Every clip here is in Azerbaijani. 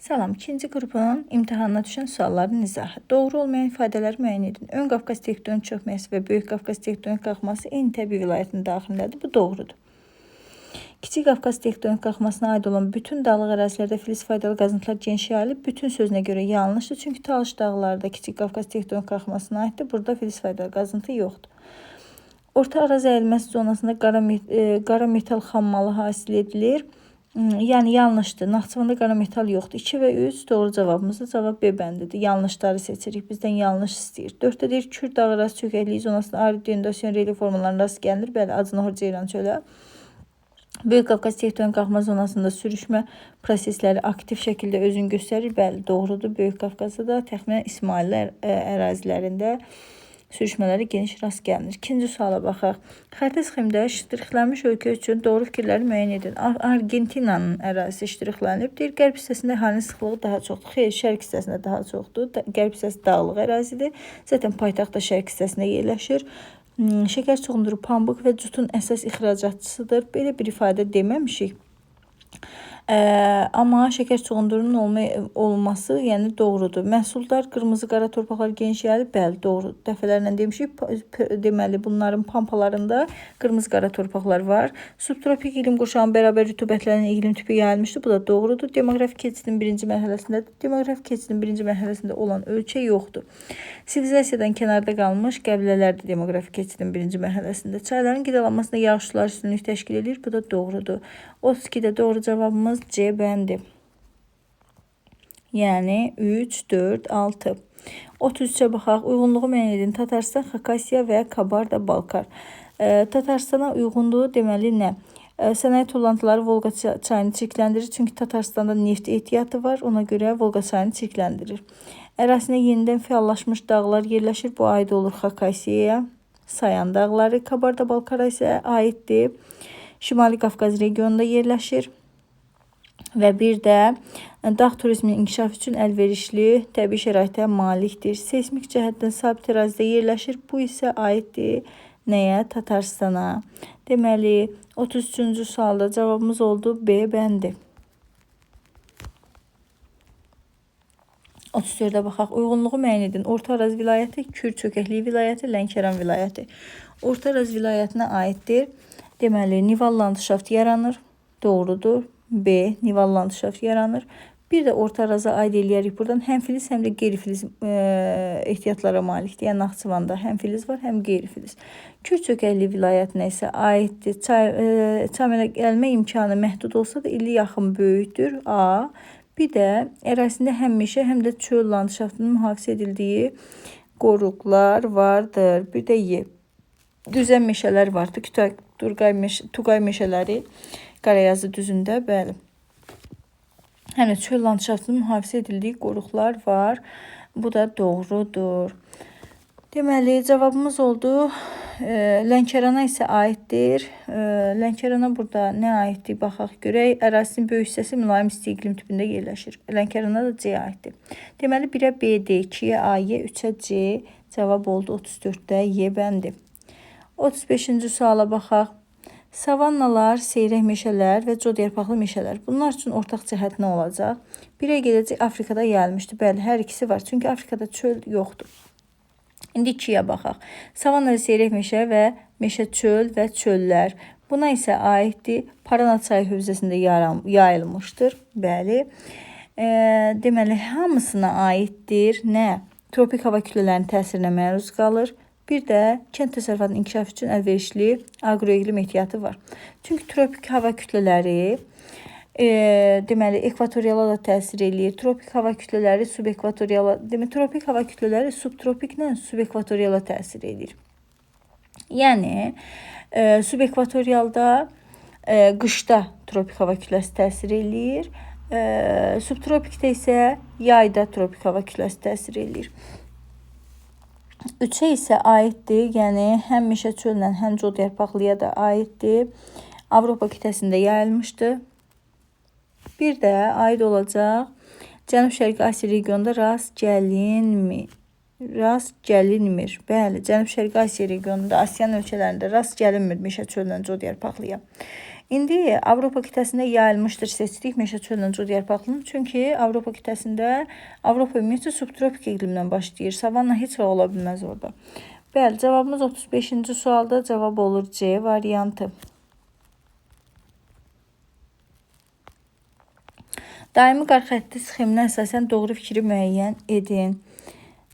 Salam, ikinci qrupun imtahanına düşən sualların izahı. Doğru olmayan ifadələri müəyyən edin. Ön Qafqaz tektonik çökməsi və Böyük Qafqaz tektonik qalxması eyni təbii vilayətin daxilindədir. Bu doğrudur. Kiçik Qafqaz tektonik qalxmasına aid olan bütün dağlıq ərazilərdə filiz faydalı qazıntılar geniş yayılıb. Bütün sözünə görə yanlışdır. Çünki Talış dağlarda Kiçik Qafqaz tektonik qalxmasına aiddir. Burada filiz faydalı qazıntı yoxdur. Orta Araz əyilməsi zonasında qara metal xammalı hasil edilir. Yəni yanlışdır. Naxçıvanda qara metal yoxdur. 2 və 3 doğru cavabımızdır. Cavab B bəndidir. Yanlışları seçirik. Bizdən yanlış istəyir. 4-də deyir Kürd dağı rast çökəkliyi zonasında arid denudasiyon relief formalarına rast gəlinir. Bəli, Acınahor Ceyran çölə. Böyük Qafqaz tektonik qalxma zonasında sürüşmə prosesləri aktiv şəkildə özünü göstərir. Bəli, doğrudur. Böyük Qafqazda da təxminən İsmaillər ərazilərində sürüşmələri geniş rast gəlinir. İkinci suala baxaq. Xəritə sxemdə ştrixlənmiş ölkə üçün doğru fikirləri müəyyən edin. Argentinanın ərazisi ştrixlənib. Deyir, qərb hissəsində əhalinin sıxlığı daha çoxdur. Xeyr, şərq hissəsində daha çoxdur. Qərb hissəsi dağlıq ərazidir. Zaten paytaxt da şərq hissəsində yerləşir. Şəkər çoxunduru pambıq və cutun əsas ixracatçısıdır. Belə bir ifadə deməmişik. Amma şəkər çoxundurunun olması yəni doğrudur. Məhsuldar qırmızı qara torpaqlar geniş yayılır. Bəli, doğrudur. Dəfələrlə demişik. Deməli, bunların pampalarında qırmızı qara torpaqlar var. Subtropik iqlim qurşağının bərabər rütubətlərinin iqlim tipi yayılmışdır. Bu da doğrudur. Demografi keçidin birinci mərhələsində olan ölkə yoxdur. Sivilizasiyadan kənarda qalmış qəbilələrdir demografi keçidin birinci mərhələsində. Çayların qidalanmasında yağış suları üstünlük təşkil edir. Bu da doğrudur. 32-də doğru cavabımız C bəndi. Yəni 3, 4, 6. 33-ə baxaq. Uyğunluğu müəyyən edin. Tatarstan, Xakasiya və Kabarda-Balkar. Tatarstana uyğunluğu deməli nə? Sənaye tullantıları Volqa çayını çirkləndirir. Çünki Tatarstanda neft ehtiyatı var. Ona görə Volqa çayını çirkləndirir. Ərazisinə yenidən fəallaşmış dağlar yerləşir. Bu aid olur Xakasiyaya. Sayan dağları. Kabarda-Balkara isə aiddir. Şimali Qafqaz regionunda yerləşir. Və bir də dağ turizminin inkişafı üçün əlverişli təbii şəraitə malikdir. Seysmik cəhətdən sabit ərazidə yerləşir. Bu isə aiddir nəyə? Tatarstana. Deməli, 33-cü sualda cavabımız oldu B bəndi. 34-də baxaq. Uyğunluğu müəyyən edin. Orta Araz vilayəti, Kürd çökəkliyi vilayəti, Lənkəran vilayəti. Orta Araz vilayətinə aiddir. Deməli, Nival landşaft yaranır. Doğrudur. B. Nival landşaft yaranır. Bir də Orta Araza aid eləyərik. Buradan həm filiz, həm də qeyri-filiz ehtiyatlara malikdir. Yəni, Naxçıvanda həm filiz var, həm qeyri-filiz. Kürd çökəkliyi vilayətinə isə aiddir. Çaymələ gəlmə imkanı məhdud olsa da illi yaxın böyükdür. A. Bir də ərazisində həm meşə, həm də çöl landşaftının mühafizə edildiyi qoruqlar vardır. Bir də Y. Düzən meşələr vardır. Tuqay meşələri Qarayazı düzündə, bəli. Həm də çöl landşaftının mühafizə edildiyi qoruqlar var. Bu da doğrudur. Deməli, cavabımız oldu. Lənkərana isə aiddir. Lənkərana burada nə aiddir? Baxaq görək. Ərazisinin böyük hissəsi mülayim isti iqlim tipində yerləşir. Lənkərana da C aiddir. Deməli, 1-ə B, D, 2-yə A, Y, 3-ə C cavab oldu. 34-də Y bəndi. 35-ci suala baxaq. Savannalar, seyrək meşələr və cod yarpaqlı meşələr. Bunlar üçün ortaq cəhət nə olacaq? Birə gedəcək Afrikada yayılmışdır. Bəli, hər ikisi var. Çünki Afrikada çöl yoxdur. İndi 2-yə baxaq. Savannalar, seyrək meşə və meşə çöl və çöllər. Buna isə aiddir. Parana çayı hövzəsində yayılmışdır. Bəli. Deməli, hamısına aiddir. Nə? Tropik hava kütlələrinin təsirinə məruz qalır. Bir də kənd təsərrüfatının inkişafı üçün əlverişli aqroiqlim ehtiyatı var. Çünki tropik hava kütlələri deməli ekvatoriala da təsir eləyir. Tropik hava kütlələri subekvatoriala, tropik hava kütlələri subtropiklə subekvatoriala təsir edir. Yəni subekvatorialda qışda tropik hava kütləsi təsir eləyir. Subtropikdə isə yayda tropik hava kütləsi təsir eləyir. 3-ə isə aiddir, yəni həm meşə çöllə, həm cod yarpaqlıya da aiddir. Avropa qitəsində yayılmışdır. Bir də aid olacaq Cənub-Şərqi Asiya regionunda rast gəlinmir. Bəli, Cənub-Şərqi Asiya regionunda, Asiyanın ölkələrində rast gəlinmir meşə çöllə cod yarpaqlıya. İndi Avropa qitəsində yayılmışdır seçdik meşə çöllə cod yarpaqlının. Çünki Avropa qitəsində Avropa ümumiyyətlə subtropik iqlimdən başlayır. Savanna heç vaxt ola bilməz orada. Bəli, cavabımız 35-ci sualda cavab olur C variantı. Daimi qarxətti sxeminə əsasən doğru fikri müəyyən edin.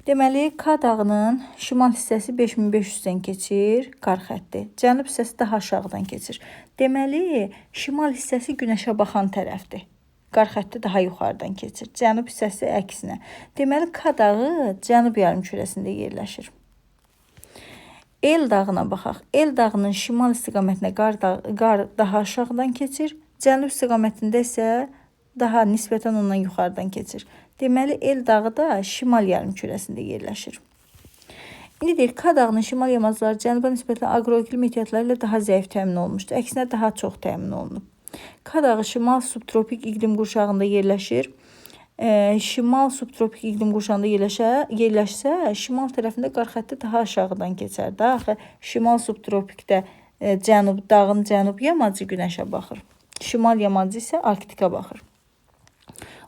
Deməli, K dağının şimal hissəsi 5500-dən keçir, qarxətti. Cənub hissəsi daha aşağıdan keçir. Deməli, şimal hissəsi günəşə baxan tərəfdir. Qarxətti daha yuxarıdan keçir. Cənub hissəsi əksinə. Deməli, K dağı cənub yarımkürəsində yerləşir. El dağına baxaq. El dağının şimal istiqamətində qar daha aşağıdan keçir. Cənub istiqamətində isə daha nisbətən ondan yuxarıdan keçir. Deməli, El dağı da şimal yarımkürəsində yerləşir. İndi deyil, K dağının şimal yamacları cənuba nisbətən aqroiqlim ehtiyatları ilə daha zəif təmin olunmuşdur. Əksinə daha çox təmin olunub. K dağı şimal subtropik iqlim qurşağında yerləşir. Şimal subtropik iqlim qurşağında yerləşsə, şimal tərəfində qarxətti daha aşağıdan keçər. Axı şimal subtropikdə dağın cənub yamacı günəşə baxır. Şimal yamacı isə Arktika baxır.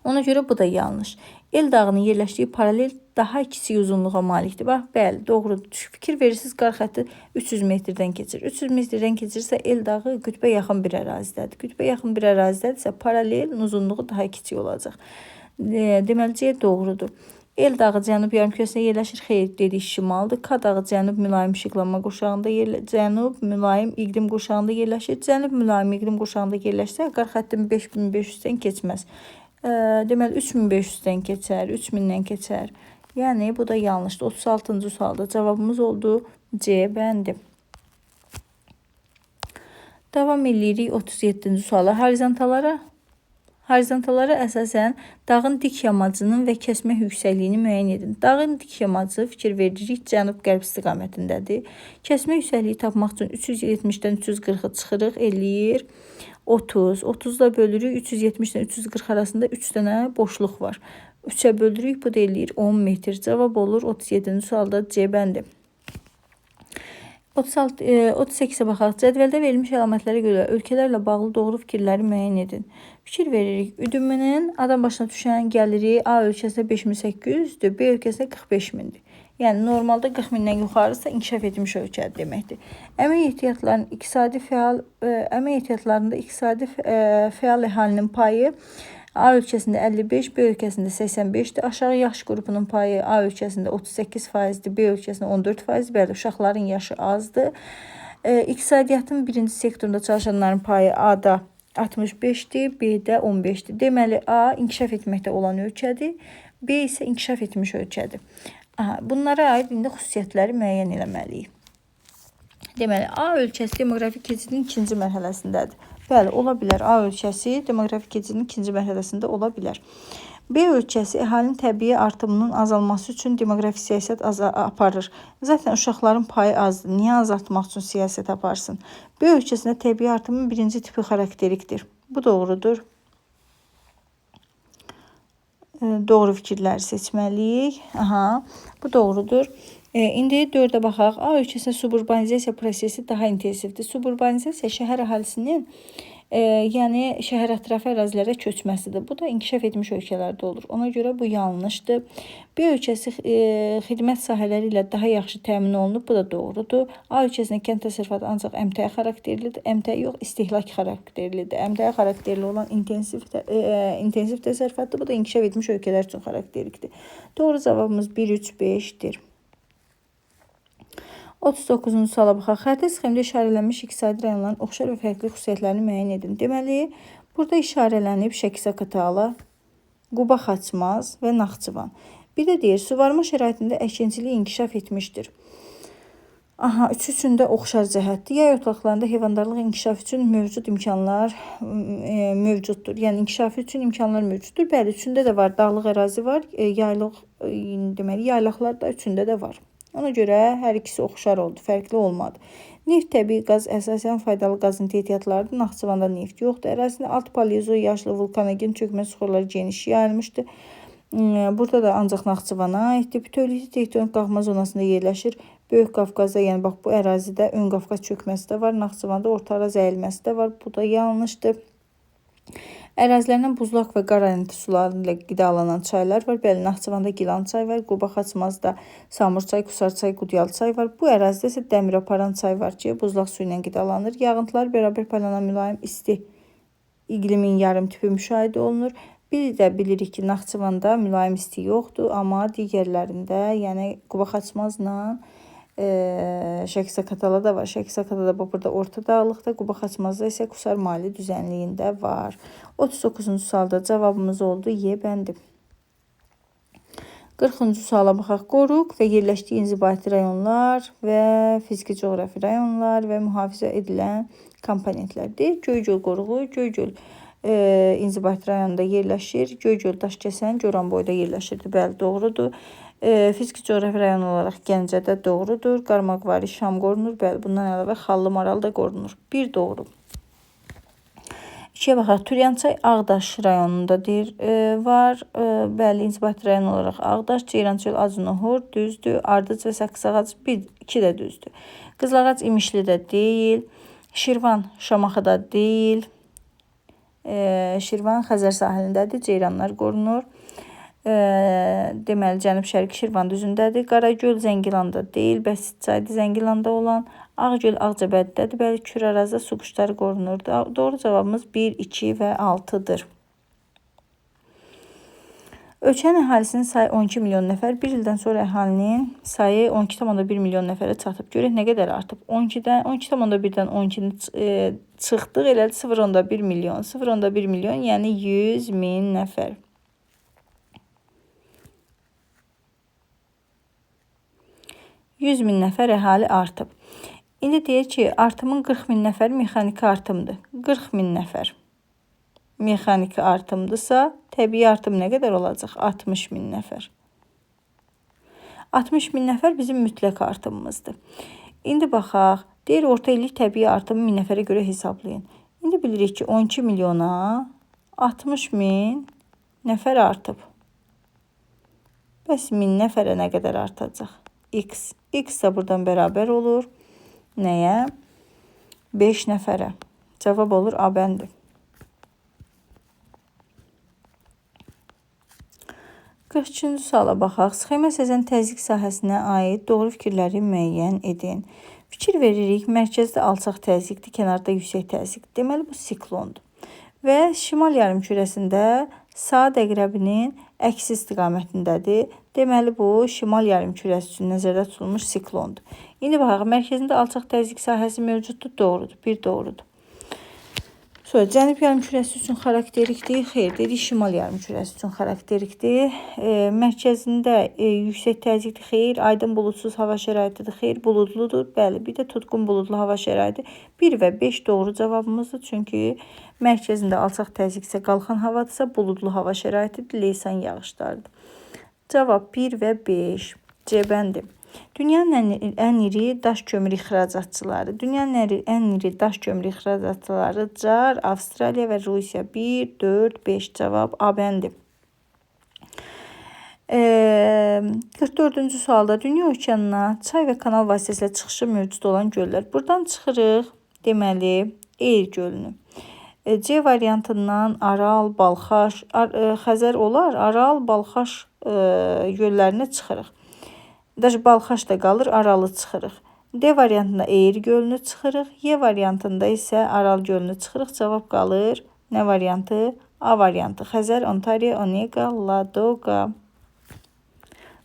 Ona görə bu da yanlış. El dağının yerləşdiyi paralel daha kiçik uzunluğa malikdir. Bax, bəli, doğrudur. Fikir verirsiniz, qarxətti 300 metrdən keçir. 300 metrdən keçirsə, El dağı qütbə yaxın bir ərazidədir. Qütbə yaxın bir ərazidədirsə, paralelin uzunluğu daha kiçik olacaq. Deməli, C doğrudur. El dağı cənub yarımkürəsində yerləşir, xeyr dedik şimaldır. K dağı cənub mülayim işıqlanma qurşağında cənub mülayim iqlim qurşağında yerləşir. Cənub mülayim iqlim qurşağında yerləşsə, qarxəttin 5500-dən keçməz. Deməli, 3500-dən keçər, 3000-dən keçər. Yəni, bu da yanlışdır. 36-cı sualda cavabımız oldu C bəndi. Davam edirik 37-ci suala. Horizontallara əsasən dağın dik yamacının və kəsmə yüksəkliyini müəyyən edin. Dağın dik yamacı fikir veririk cənub-qərb istiqamətindədir. Kəsmə yüksəkliyi tapmaq üçün 370-dən 340-ı çıxırıq, eləyir 30. 30-da bölürük, 370-dən 340 arasında 3 dənə boşluq var. 3-ə bölürük, bu da eləyir 10 metr. Cavab olur 37-ci sualda C bəndi. 38-ə baxaq. Cədvəldə verilmiş əlamətlərə görə ölkələrlə bağlı doğru fikirləri müəyyən edin. Fikir veririk. Üdümünün adam başına düşən gəliri A ölkəsində 5800-dür, B ölkəsində 45.000-dir. Yəni, normalda 40.000-dən yuxarısa inkişaf etmiş ölkədir deməkdir. Əmək ehtiyatlarında iqtisadi fəal əhalinin payı A ölkəsində 55, B ölkəsində 85-dir. Aşağı yaş qrupunun payı A ölkəsində 38%-dir, B ölkəsində 14%-dir. Bəli, uşaqların yaşı azdır. İqtisadiyyatın birinci sektorunda çalışanların payı A-da 65-dir, B-də 15-dir. Deməli, A inkişaf etməkdə olan ölkədir, B isə inkişaf etmiş ölkədir. Bunlara aid indi xüsusiyyətləri müəyyən eləməliyik. Deməli, A ölkəsi demoqrafik keçidin ikinci mərhələsindədir. Bəli, ola bilər. A ölkəsi demoqrafik keçidin ikinci mərhələsində ola bilər. B ölkəsi əhalinin təbii artımının azalması üçün demoqrafik siyasət aparır. Zaten uşaqların payı azdır. Niyə azaltmaq üçün siyasət aparsın? B ölkəsində təbii artımın birinci tipi xarakterikdir. Bu doğrudur. Doğru fikirləri seçməliyik. Bu doğrudur. İndi 4-ə baxaq. A ölkəsində suburbanizasiya prosesi daha intensivdir. Suburbanizasiya şəhər əhalisinin yəni şəhər ətrafı ərazilərə köçməsidir. Bu da inkişaf etmiş ölkələrdə olur. Ona görə bu yanlışdır. B ölkəsi xidmət sahələri ilə daha yaxşı təmin olunub. Bu da doğrudur. A ölkəsində kənd təsərrüfatı ancaq əmtəə xarakterlidir. Əmtəə yox, istehlak xarakterlidir. Əmtəə xarakterli olan intensiv təsərrüfatdır. Bu da inkişaf etmiş ölkələr üçün xarakterlikdir. Doğru cavabımız 1, 3, 5-dir. 39-cu suala baxaq. Xəritə sxemdə işarələnmiş iqtisadi rayonların oxşar və fərqli xüsusiyyətlərini müəyyən edin. Deməli, burada işarələnib Şəki-Zaqatala, Quba Xaçmaz və Naxçıvan. Bir də deyir, suvarma şəraitində əkinçilik inkişaf etmişdir. Üçü üçün də oxşar cəhətdir. Yay otlaqlarında heyvandarlıq inkişaf üçün mövcud imkanlar mövcuddur. Yəni, inkişaf üçün imkanlar mövcuddur. Bəli, üçündə də var. Dağlıq ərazi var. Yaylaqlar da üçündə də var. Ona görə hər ikisi oxşar oldu, fərqli olmadı. Neft, təbii qaz əsasən faydalı qazıntı ehtiyatlarıdır. Naxçıvanda neft yoxdur. Ərazində alt paleozoy yaşlı vulkanogen çökmə suxurları geniş yayılmışdır. Burada da ancaq Naxçıvana aiddir. Bütövlükdə tektonik qalxma zonasında yerləşir. Böyük Qafqazda, yəni bax bu ərazidə Ön Qafqaz çökməsi də var. Naxçıvanda Orta Araz əyilməsi də var. Bu da yanlışdır. Ərazilərindən buzlaq və qaranti suları ilə qidalanan çaylar var. Bəli, Naxçıvanda Gilan çay var. Quba Xaçmazda Samur çay, Qusar çay, Qudyalı çay var. Bu ərazidə isə Dəmiraparan çay var ki, buzlaq suyu ilə qidalanır. Yağıntılar bərabər paylanan mülayim isti iqlimin yarım tüpü müşahidə olunur. Bir də bilirik ki, Naxçıvanda mülayim isti yoxdur, amma digərlərində, yəni Quba Xaçmazla Şəki-Zaqatala da var. Şəki-Zaqatala da burada Orta Dağlıqda, Quba Xaçmazda isə Qusar Mali düzənliyində var. 39-cu sualda cavabımız oldu Y bəndi. 40-cı suala baxaq. Qoruq və yerləşdiyi inzibati rayonlar və fiziki coğrafi rayonlar və mühafizə edilən komponentlərdir. Göygöl qoruğu, Göygöl inzibati rayonunda yerləşir. Göygöl, Daşkəsən, Goranboyda yerləşirdi. Bəli, doğrudur. Fiziki coğrafi rayon olaraq Gəncədə doğrudur. Qarmaqvari, Şam qorunur. Bəli, bundan əlavə Xallı Maral da qorunur. Bir doğru. 2-yə baxaq. Türyançay Ağdaş rayonundadır. Var. Bəli, inzibati rayon olaraq Ağdaş, Ceyrançöl, Azunohor düzdür. Ardıc və Saxsağac 2 də düzdür. Qızılağac İmişlidə deyil. Şirvan Şamaxıda deyil. Şirvan Xəzər sahilindədir. Ceyranlar qorunur. Deməli, Cənub-Şərqi Şirvan düzündədir. Qaragöl Zəngilanda deyil. Bəsit çaydır Zəngilanda olan. Ağgöl Ağcabədidədir. Bəli, Kür ərazidə su quşları qorunur. Doğru cavabımız 1, 2 və 6-dır. Ölkənin əhalisinin sayı 12 milyon nəfər. Bir ildən sonra əhalinin sayı 12,1 milyon nəfərə çatıb. Görək nə qədər artıb. 12,1-dən 12-ni çıxdıq. Elədi 0,1 milyon. 0,1 milyon, yəni 100 min nəfər. %100 min nəfər əhali artıb. İndi deyək ki, artımın 40 min nəfər mexaniki artımdır. 40 min nəfər mexaniki artımdırsa, təbii artım nə qədər olacaq? 60 min nəfər. 60 min nəfər bizim mütləq artımımızdır. İndi baxaq, deyir orta illik təbii artımı min nəfərə görə hesablayın. İndi bilirik ki, 12 milyona 60 min nəfər artıb. Bəs min nəfərə nə qədər artacaq? X. X də buradan bərabər olur. Nəyə? 5 nəfərə. Cavab olur A bəndi. 43-cü suala baxaq. Sxemə səzən təzyiq sahəsinə aid doğru fikirləri müəyyən edin. Fikir veririk, mərkəzdə alçaq təzyiqdir, kənarda yüksək təzyiqdir. Deməli, bu siklondur. Və şimal yarımkürəsində saat əqrəbinin əksi istiqamətindədir. Deməli, bu şimal yarımkürəsi üçün nəzərdə tutulmuş siklondur. İndi baxaq, mərkəzində alçaq təzyiq sahəsi mövcuddur, doğrudur. Bir doğrudur. Sonra cənub yarımkürəsi üçün xarakterikdir. Xeyr, dedik şimal yarımkürəsi üçün xarakterikdir. Mərkəzində yüksək təzyiqdir. Xeyr, aydın buludsuz hava şəraitidir. Xeyr, buludludur. Bəli, bir də tutqun buludlu hava şəraiti. 1 və 5 doğru cavabımızdır. Çünki mərkəzində alçaq təzyiq isə qalxan havadırsa, buludlu hava şəraitidir. Leysan yağışlardır. Cavab 1 və 5. C bəndi. Dünyanın ən iri daş kömür ixracatçıları. Dünyanın ən iri daş kömür ixracatçıları Car, Avstraliya və Rusiya. 1, 4, 5 cavab A bəndi. 44-cü sualda dünya okeanına çay və kanal vasitəsilə çıxışı mövcud olan göllər. Buradan çıxırıq, deməli, Eir gölünü. C variantından Aral, Balxaş, Xəzər olar. Aral, Balxaş göllərinə çıxırıq. Balxaş da qalır, Aralı çıxırıq. D variantında Eir gölünü çıxırıq. Y variantında isə Aral gölünü çıxırıq. Cavab qalır. Nə variantı? A variantı. Xəzər, Ontario, Onega, Ladoqa.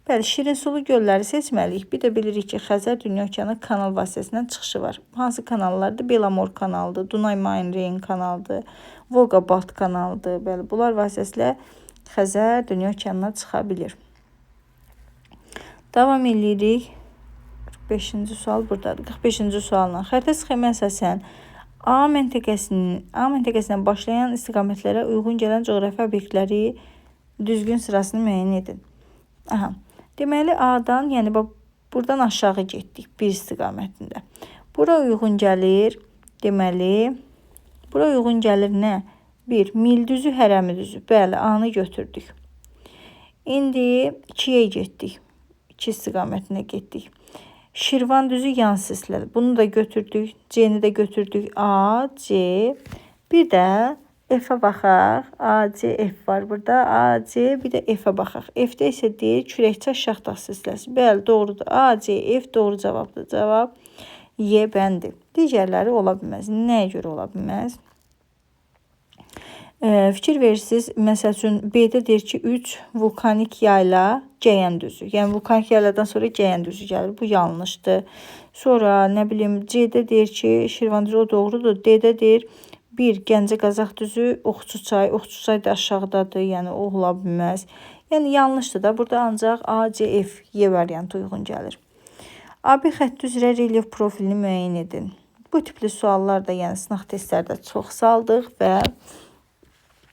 Bəli, şirin sulu gölləri seçməliyik. Bir də bilirik ki, Xəzər Dünya Okeanı kanal vasitəsindən çıxışı var. Hansı kanallardır? Belamor kanalıdır, Dunay Main-Reyn kanalıdır, Volga-Balt kanalıdır. Bəli, bunlar vasitəsilə Xəzər Dünya Okeanına çıxa bilir. Davam edirik. 45-ci sual buradadır. 45-ci sualla. Xəritə sxemə əsasən A məntəqəsindən başlayan istiqamətlərə uyğun gələn coğrafi obyektləri düzgün sırasını müəyyən edin. Aha. Deməli, A'dan, yəni buradan aşağı getdik bir istiqamətində. Bura uyğun gəlir. Deməli, bura uyğun gəlir nə? 1. Mil düzü, hərəmi düzü. Bəli, A-nı götürdük. İndi 2-yə getdik. 2 istiqamətinə getdik. Şirvan düzü yan səslər. Bunu da götürdük. C-ni də götürdük. A, C. Bir də F-ə baxaq. A, C, F var burada. A, C, bir də F-ə baxaq. F-də isə deyir kürəkçay şaxta səsləsi. Bəli, doğrudur. A, C, F doğru cavabdır. Cavab Y bəndi. Digərləri ola bilməz. Nəyə görə ola bilməz? Fikir verirsiniz. Məsəl üçün B-də deyir ki 3 vulkanik yayla Cəyən düzü. Yəni vulkanik yayladan sonra Cəyən düzü gəlir. Bu yanlışdır. Sonra nə bilim C-də deyir ki Şirvan düzü, o doğrudur. D-də deyir 1 Gəncə Qazax düzü, Oxçuçay. Oxçuçay da aşağıdadır. Yəni o ola bilməz. Yəni yanlışdır da. Burada ancaq A, C, F, Y variantı uyğun gəlir. AB xətti üzrə relyef profilini müəyyən edin. Bu tipli suallar da yəni sınaq testlərdə çox saldıq və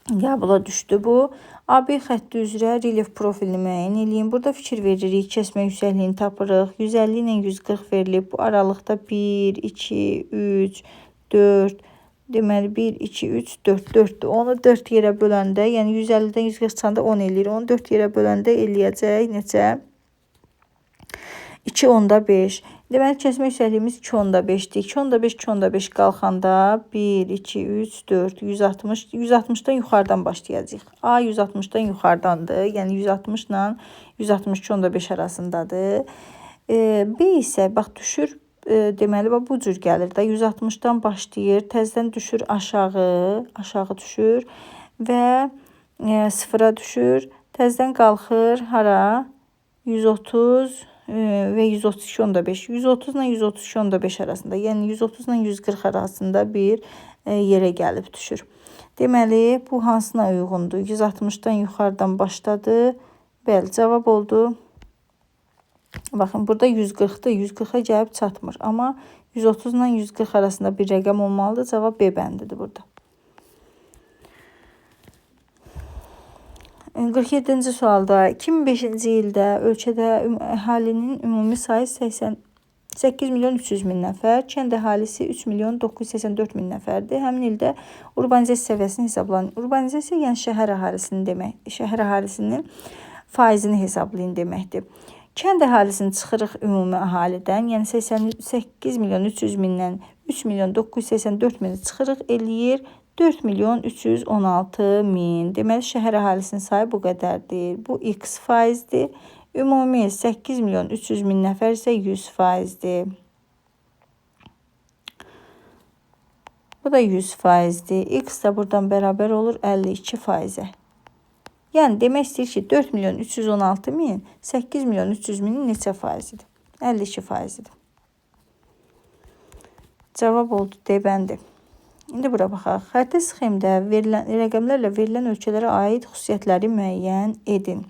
qəbula düşdü bu. AB xətti üzrə relyef profilini müəyyən edin. Burada fikir veririk, kəsmə yüksəkliyini tapırıq. 150 ilə 140 verilib. Bu aralıqda 1, 2, 3, 4, deməli 1, 2, 3, 4, 4-dür. Onu 4 yerə böləndə, yəni 150-dən 140 çıxanda 10 eləyir. Onu 4 yerə böləndə eləyəcək neçə? 2 onda 5. Deməli kəsmə yüksəkliyimiz 2 onda 5-dir. 2 onda 5, 2 onda 5 qalxanda 1, 2, 3, 4, 160. 160-dan yuxarıdan başlayacağıq. A 160-dan yuxarıdandır. Yəni 160 ilə 162 onda 5 arasındadır. B isə bax düşür. Deməli bu cür gəlir də. 160-dan başlayır. Təzədən düşür aşağı. Aşağı düşür. Və sıfıra düşür. Təzədən qalxır. Hara? 130 və 132 onda 5. 130 ilə 132 onda 5 arasında. Yəni 130 ilə 140 arasında bir yerə gəlib düşür. Deməli bu hansına uyğundur? 160-dan yuxarıdan başladı. Bəli, cavab oldu. Baxın, burada 140-dır. 140-a gəlib çatmır. Amma 130 ilə 140 arasında bir rəqəm olmalıdır. Cavab B bəndidir burada. 47-ci sualda 2005-ci ildə ölkədə əhalinin ümumi sayı 8 milyon 300 min nəfər, kənd əhalisi 3 milyon 984 min nəfərdir. Həmin ildə urbanizasiya səviyyəsini hesablayın. Urbanizasiya yəni şəhər əhalisinin demək, şəhər əhalisinin faizini hesablayın deməkdir. Kənd əhalisini çıxırıq ümumi əhalidən, yəni 88 milyon 300 mindən 3 milyon 984 mini çıxırıq eləyir 4 milyon 316 min. Deməli şəhər əhalisinin sayı bu qədərdir. Bu x faizdir. Ümumi 8 milyon 300 min nəfər isə 100%-dir. Bu da 100%-dir. X da buradan bərabər olur 52%-ə. Yəni demək istəyir ki 4 milyon 316 min 8 milyon 300 minin neçə faizidir? 52%-dir. Cavab oldu D bəndi. İndi bura baxaq. Xətti sxemdə verilən rəqəmlərlə verilən ölkələrə aid xüsusiyyətləri müəyyən edin.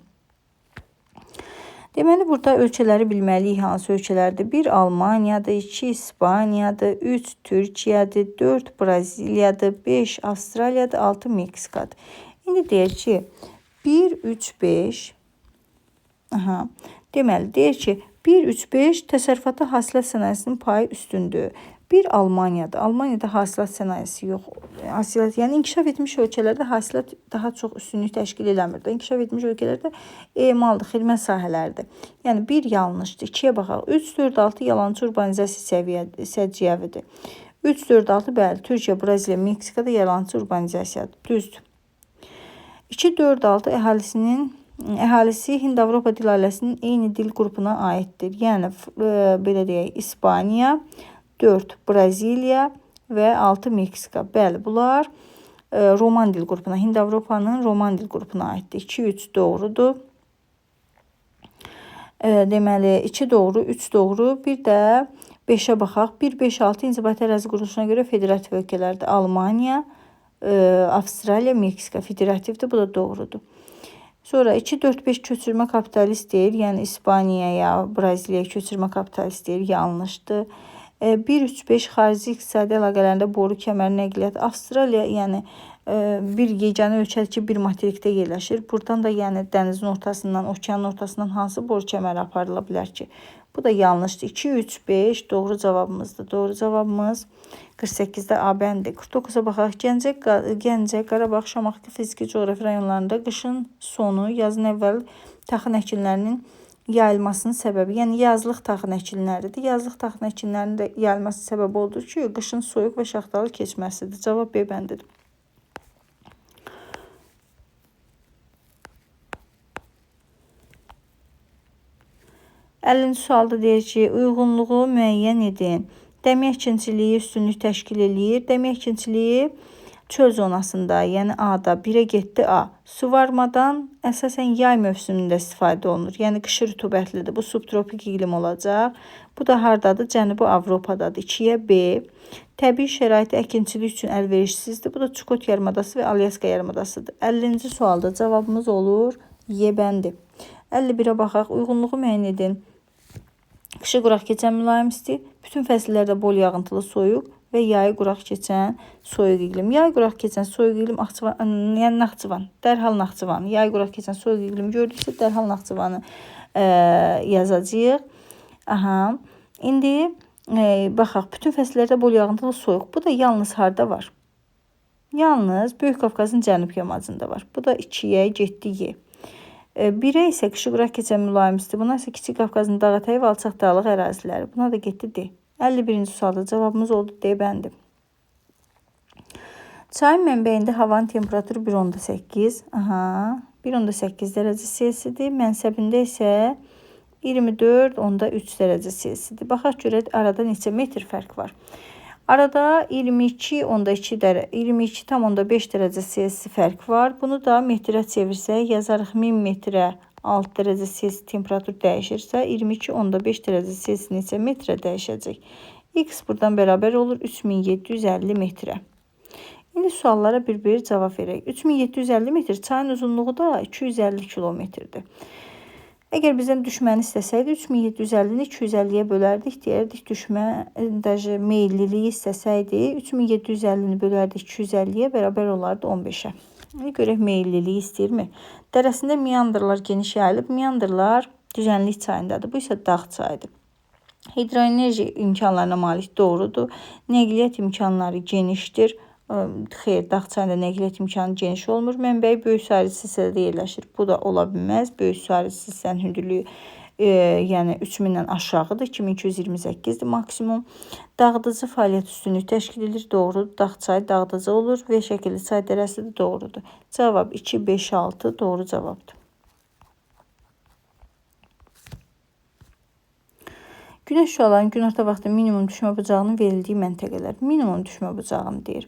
Deməli burada ölkələri bilməliyik, hansı ölkələrdir? 1 Almaniyadır, 2 İspaniyadır, 3 Türkiyədir, 4 Braziliyadır, 5 Avstraliyadır, 6 Meksikadır. İndi deyir ki 1 3 5 deməli deyir ki 1 3 5 təsərrüfatda hasilat sənayesinin payı üstündür. 1 Almaniyadır. Almaniyada hasilat sənayesi yox. Hasilat, yəni inkişaf etmiş ölkələrdə hasilat daha çox üstünlük təşkil eləmir. İnkişaf etmiş ölkələrdə emaldır, xidmət sahələridir. Yəni 1 yanlışdır. 2-yə baxaq. 3 4 6 yalançı urbanizasiya səciyyəvidir. 3 4 6 bəli, Türkiyə, Braziliya, Meksikada yalançı urbanizasiyadır. Düzdür. 2 4 6 əhalisi Hind-Avropa dil ailəsinin eyni dil qrupuna aiddir. Yəni belə deyək, İspaniya, 4 Braziliya və 6 Meksika. Bəli, bunlar Roman dil qrupuna, Hind-Avropanın Roman dil qrupuna aiddir. 2-3 doğrudur. Deməli 2 doğru, 3 doğru. Bir də 5-ə baxaq. 1-5-6 inzibati ərazi quruluşuna görə federativ ölkələrdir. Almaniya, Avstraliya, Meksika federativdir. Bu da doğrudur. Sonra 2-4-5 köçürmə kapitalist deyir. Yəni İspaniyaya, Braziliyaya köçürmə kapitalist deyir. Yanlışdır. 1-3-5 xarici iqtisadi əlaqələrində boru kəməri nəqliyyat. Avstraliya yəni bir yeganə ölkədir ki, bir materikdə yerləşir. Buradan da yəni dənizin ortasından, okeanın ortasından hansı boru kəməri aparıla bilər ki? Bu da yanlışdır. 2-3-5 doğru cavabımızdır. Doğru cavabımız 48-də A bəndi. 49-a baxaq. Gəncə, Qarabağ, Şamaxı fiziki coğrafi rayonlarında qışın sonu, yazın əvvəl taxıl əkinlərinin yayılmasının səbəbi, yəni yazlıq taxıl əkinləridir. Yazlıq taxıl əkinlərinin də yayılması səbəbi odur ki, qışın soyuq və şaxtalı keçməsidir. Cavab B bəndidir. Əllinci sualda deyir ki, uyğunluğu müəyyən edin. Dəmiyə əkinçiliyi üstünlük təşkil eləyir. Dəmiyə əkinçiliyi çöl zonasında, yəni A-da 1-ə getdi A. Suvarmadan əsasən yay mövsümündə istifadə olunur. Yəni qışı rütubətlidir. Bu subtropik iqlim olacaq. Bu da hardadır? Cənubi Avropadadır. 2-yə B. Təbii şəraiti əkinçilik üçün əlverişsizdir. Bu da Çukot yarımadası və Alyaska yarımadasıdır. 50-ci sualda cavabımız olur Y bəndi. 51-ə baxaq. Uyğunluğu müəyyən edin. Qışı quraq keçən mülayim isti, bütün fəsillərdə bol yağıntılı soyuq və yayı quraq keçən soyuq iqlim. Yay quraq keçən soyuq iqlim yəni Naxçıvan. Dərhal Naxçıvan. Yay quraq keçən soyuq iqlim gördüksə dərhal Naxçıvanı yazacağıq. Aha. İndi baxaq, bütün fəsillərdə bol yağıntılı soyuq. Bu da yalnız harda var? Yalnız Böyük Qafqazın cənub yamacında var. Bu da 2-yə getdi Y. 1-ə isə qışı quraq keçən mülayim isti. Buna isə Kiçik Qafqazın dağ ətəyi və alçaq dağlıq əraziləri. Buna da getdi D. 51-ci sualda cavabımız oldu D bəndi. Çayın mənbəyində havanın temperaturu 1.8. 1.8 dərəcə Selsidir. Mənsəbində isə 24.3 dərəcə Selsidir. Baxaq görək arada neçə metr fərq var. Arada 22.5 dərəcə Selsi fərq var. Bunu da metrə çevirsək, yazarıq 1000 metrə 6 dərəcə Selsi temperatur dəyişirsə, 22.5 dərəcə Selsi neçə metrə dəyişəcək? X buradan bərabər olur 3750 metrə. İndi suallara bir-bir cavab verək. 3750 metr çayın uzunluğu da 250 kilometrdir. Əgər bizdən düşməni istəsəydi, 3750-ni 250-yə bölərdik, deyərdik düşmə meylliliyi istəsəydi, 3750-ni bölərdik 250-yə, bərabər olardı 15-ə. Görək meylliliyi istəyirmi? Dərəsində meandrlar geniş yayılıb, meandrlar düzənlik çayındadır. Bu isə dağ çayıdır. Hidroenerji imkanlarına malik doğrudur. Nəqliyyat imkanları genişdir. Xeyr, dağ çayında nəqliyyat imkanı geniş olmur. Mənbəyi Böyük Suari silsilədə yerləşir. Bu da ola bilməz. Böyük Suari silsilənin hündürlüyü yəni 3000-dən aşağıdır. 2228-dir maksimum. Dağıdıcı fəaliyyət üstünlüyü təşkil edir. Doğrudur. Dağ çayı dağıdıcı olur. V şəkilli çay dərəsi də doğrudur. Cavab 2, 5, 6 doğru cavabdır. Günəş şüalarının günorta vaxtı minimum düşmə bucağının verildiyi məntəqələr. Minimum düşmə bucağını deyir.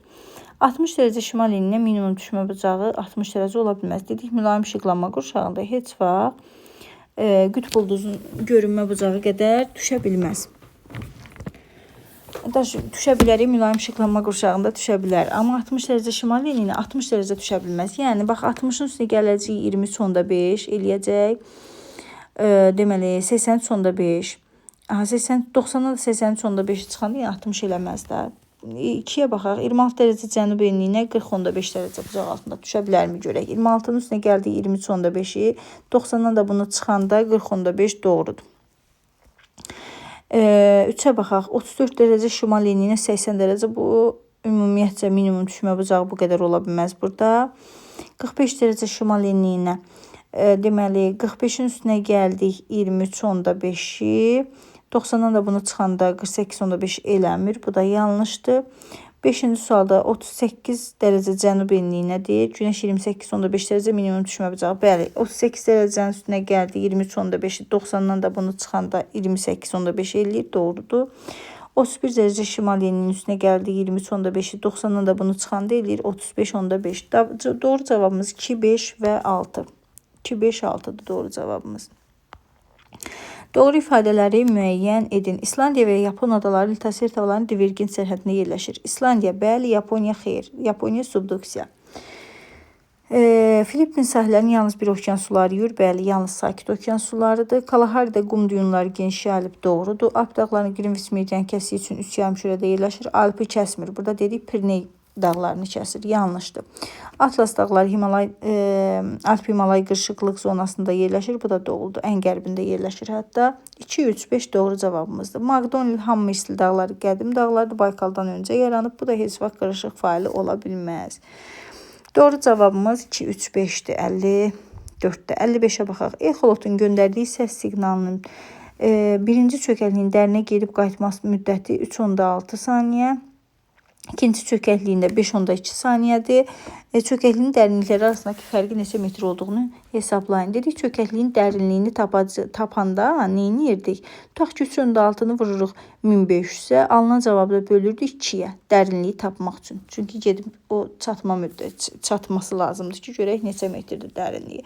60 dərəcə şimal eninə minimum düşmə bucağı 60 dərəcə ola bilməz. Dedik, mülayim işıqlanma qurşağında heç vaxt qütb ulduzun görünmə bucağı qədər düşə bilməz. Düşə bilərik, mülayim işıqlanma qurşağında düşə bilər. Amma 60 dərəcə şimal eninə 60 dərəcə düşə bilməz. Yəni, bax, 60-ın üstünə gələcək 23.5 eləyəcək. Deməli, 83.5. 90-dan da 83.5 çıxanda 60 eləməz də. 2-yə baxaq. 26 dərəcə cənub enliyinə 40.5 dərəcə bucaq altında düşə bilərmi görək. 26-nın üstünə gəldiyi 23.5-i 90-dan da bunu çıxanda 40.5 doğrudur. 3-ə baxaq. 34 dərəcə şimal enliyinə 80 dərəcə. Bu ümumiyyətcə minimum düşmə bucağı bu qədər ola bilməz burada. 45 dərəcə şimal enliyinə deməli 45-in üstünə gəldik 23.5-i. 90-dan da bunu çıxanda 48.5 eləmir. Bu da yanlışdır. 5-ci sualda 38 dərəcə cənub enliyinə deyir. Günəş 28.5 dərəcə minimum düşmə bucağı. Bəli, 38 dərəcənin üstünə gəldi 23.5-i. 90-dan da bunu çıxanda 28.5 eləyir. Doğrudur. 31 dərəcə şimal enliyinin üstünə gəldi 23.5-i. 90-dan da bunu çıxanda eləyir 35.5. Doğru cavabımız 2, 5 və 6. 2, 5, 6-dır doğru cavabımız. Doğru ifadələri müəyyən edin. İslandiya və Yapon adaları litosfer havaların divergent sərhədində yerləşir. İslandiya bəli, Yaponiya xeyr. Yaponiya subduksiya. Filippin sahillərinin yalnız bir okean suları yuyur. Bəli, yalnız sakit okean sularıdır. Kalaharidə qum düyünləri geniş yayılıb doğrudur. Alp dağlarının Greenwich meridian kəsiyi üçün 3 yarımkürədə yerləşir. Alpı kəsmir. Burada dedik Pirney dağlarını kəsir. Yanlışdır. Atlas dağları Alp-Himalay qırışıqlıq zonasında yerləşir. Bu da doğrudur. Ən qərbində yerləşir hətta. 2, 3, 5 doğru cavabımızdır. Magdonil Hammersli dağları qədim dağlardır. Baykaldan öncə yaranıb. Bu da heç vaxt qırışıq faili ola bilməz. Doğru cavabımız 2, 3, 5'dir. 4-də. 55-ə baxaq. Exolotun göndərdiyi səs siqnalının birinci çökəkliyin dərinə gedib qayıtması müddəti 3.6 saniyə. İkinci çökəkliyində 5.2 saniyədir. Çökəkliyin dərinlikləri arasındakı fərqi neçə metr olduğunu hesablayın. Dedik, çökəkliyin dərinliyini tapanda neyini yerdik? Tutaq ki, 3.6-nı vururuq 1500-ə, alınan cavabda bölürdük 2-yə dərinliyi tapmaq üçün. Çünki gedib o çatması lazımdır ki, görək neçə metrdir dərinliyi.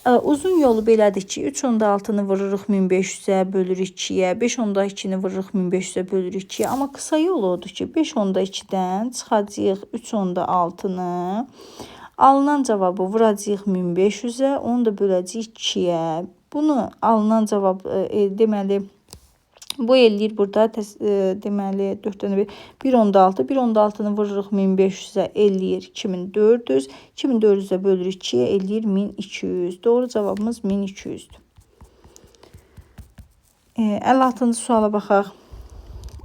Uzun yolu belədir ki, 3.6-nı vururuq 1500-ə, bölürük 2-yə, 5.2-ni vururuq 1500-ə, bölürük 2-yə. Amma qısa yol odur ki, 5.2-dən çıxacağıq 3.6-nı, alınan cavabı vuracağıq 1500-ə, onu da böləcəyik 2-yə. Bunu alınan cavab deməli, bu eləyir burada deməli 4-dən 1.6, 1.6-nı vururuq 1500-ə, eləyir 2400, 2400-ə bölürük 2-yə, eləyir 1200. Doğru cavabımız 1200-dür. 56-cı suala baxaq.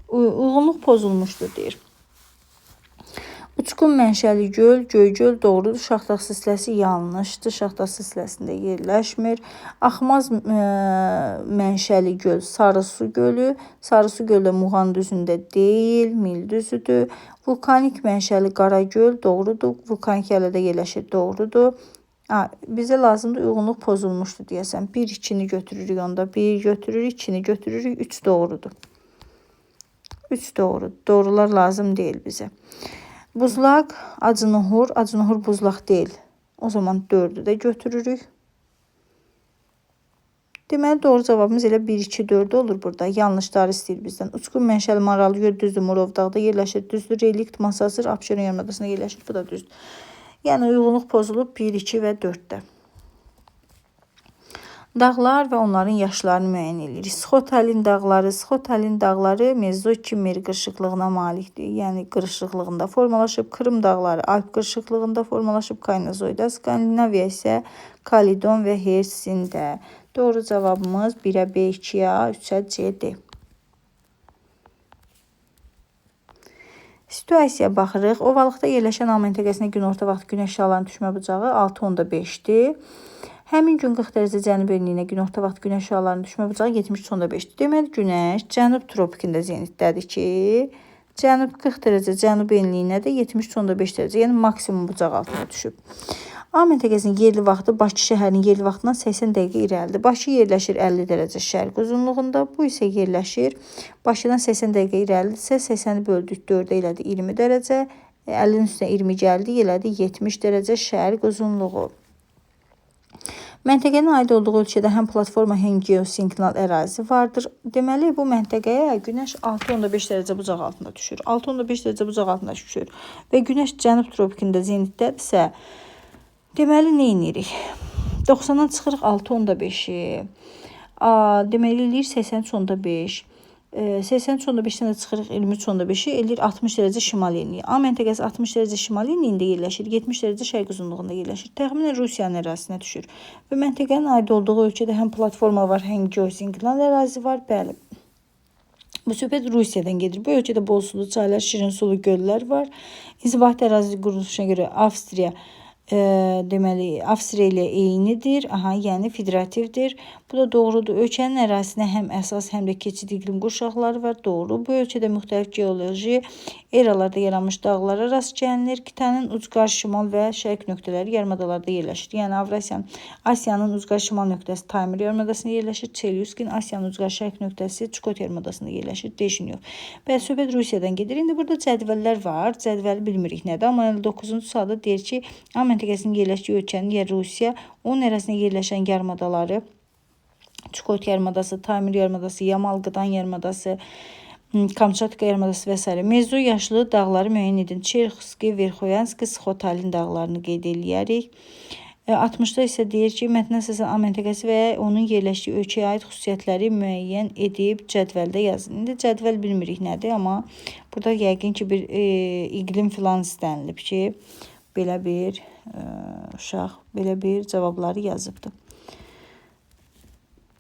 Uyğunluq pozulmuşdur deyir. Uçqun mənşəli göl, Göygöl doğrudur. Şaxta silsiləsi yanlışdır. Şaxta silsiləsində yerləşmir. Axmaz mənşəli göl, Sarısu gölü. Sarısu gölü Muğan düzündə deyil, Mil düzüdür. Vulkanik mənşəli Qaragöl doğrudur. Vulkanik yerlərdə yerləşir, doğrudur. Bizə lazımdır uyğunluq pozulmuşdur deyəsən. 1-2-ni götürürük onda. 1 götürürük, 2-ni götürürük, 3 doğrudur. 3 doğrudur. Doğrular lazım deyil bizə. Buzlaq, Acınohur. Acınohur buzlaq deyil. O zaman 4-ü də götürürük. Deməli, doğru cavabımız elə 1-2-4 olur burada. Yanlışları istəyir bizdən. Uçqun mənşəli Maralı göl düzdür, Murovdağda yerləşir, düzdür. Relikt Masazır, Abşeron yarımadasında yerləşir, bu da düzdür. Yəni, uyğunluq pozulub 1, 2 və 4-də. Dağlar və onların yaşlarını müəyyən edirik. Sxotalin dağları Mezokimer qırışıqlığına malikdir. Yəni, qırışıqlığında formalaşıb. Krım dağları Alp qırışıqlığında formalaşıb. Kaynazoyda. Skandinaviya isə Kalidon və Hersində. Doğru cavabımız 1-ə B, 2-yə, 3-ə C-dir. Situasiyaya baxırıq. Ovalıqda yerləşən A məntəqəsində günorta vaxtı günəş şüalarının düşmə bucağı 6.5-dir. Həmin gün 40 dərəcə cənub enliyinə günorta vaxtı günəş şüalarının düşmə bucağı 73.5-dir. Deməli, günəş cənub tropikində zenitdədir ki, cənub 40 dərəcə cənub enliyinə də 73.5 dərəcə, yəni maksimum bucaq altına düşüb. A məntəqəsinin yerli vaxtı Bakı şəhərinin yerli vaxtından 80 dəqiqə irəlidir. Bakı yerləşir 50 dərəcə şərq uzunluğunda, bu isə yerləşir Bakıdan 80 dəqiqə irəlidirsə, 80-i böldük 4-ə elədi 20 dərəcə, 50-nin üstünə 20 gəldi, elədi 70 dərəcə şərq uzunluğu. Məntəqənin aid olduğu ölkədə həm platforma, həm geosinklinal ərazi vardır. Deməli, bu məntəqəyə günəş 6.5 dərəcə bucaq altında düşür. 6.5 dərəcə bucaq altında düşür və günəş cənub tropikində zenitdədirsə, deməli, nə edirik? 90-dan çıxırıq 6.5-i. Deməli, eləyir 83.5. 83.5-dən də çıxırıq 23.5-i, eləyir 60 dərəcə şimal enliyi. A məntəqəsi 60 dərəcə şimal enliyində yerləşir, 70 dərəcə şərq uzunluğunda yerləşir. Təxminən Rusiyanın ərazisinə düşür. Və məntəqənin aid olduğu ölkədə həm platforma var, həm geosinklinal ərazi var. Bəli. Bu söhbət Rusiyadan gedir. Bu ölkədə bol sulu çaylar, şirin sulu göllər var. İnzibati ərazi quruluşuna görə Avstriya deməli, Avstriya ilə eynidir, yəni federativdir. Bu da doğrudur. Ölkənin ərazisinə həm əsas, həm də keçid iqlim qurşaqları var. Doğru. Bu ölkədə müxtəlif geoloji eralarda yaranmış dağlara rast gəlinir. Qitənin ucqar şimal və şərq nöqtələri yarımadalarda yerləşir. Yəni, Asiyanın ucqar şimal nöqtəsi Taymır yarımadasında yerləşir. Çelyuskin, Asiyanın ucqar şərq nöqtəsi Çukot yarımadasında yerləşir. Deşin yox. Bəli, söhbət Rusiyadan gedir. İndi burada cədvəllər var. Cədvəli bilmirik nədir. Amma 9-cu sualda deyir ki, A məntəqəsinin yerləşdiyi ölkənin yer Rusiya, onun ərazisində yerləşən yarımadaları Çukot yarımadası, Taymır yarımadası, Yamal-Qıdan yarımadası, Kamçatka yarımadası və s. Mevzu yaşlı dağları müəyyən edin. Çerxovski, Verxoyanski, Sxotalin dağlarını qeyd eləyərik. 60-da isə deyir ki, mətnə əsasən A məntəqəsi və onun yerləşdiyi ölkəyə aid xüsusiyyətləri müəyyən edib cədvəldə yazın. İndi cədvəl bilmirik nədir, amma burada yəqin ki, bir iqlim filan istənilib ki, belə bir uşaq belə bir cavabları yazıbdır.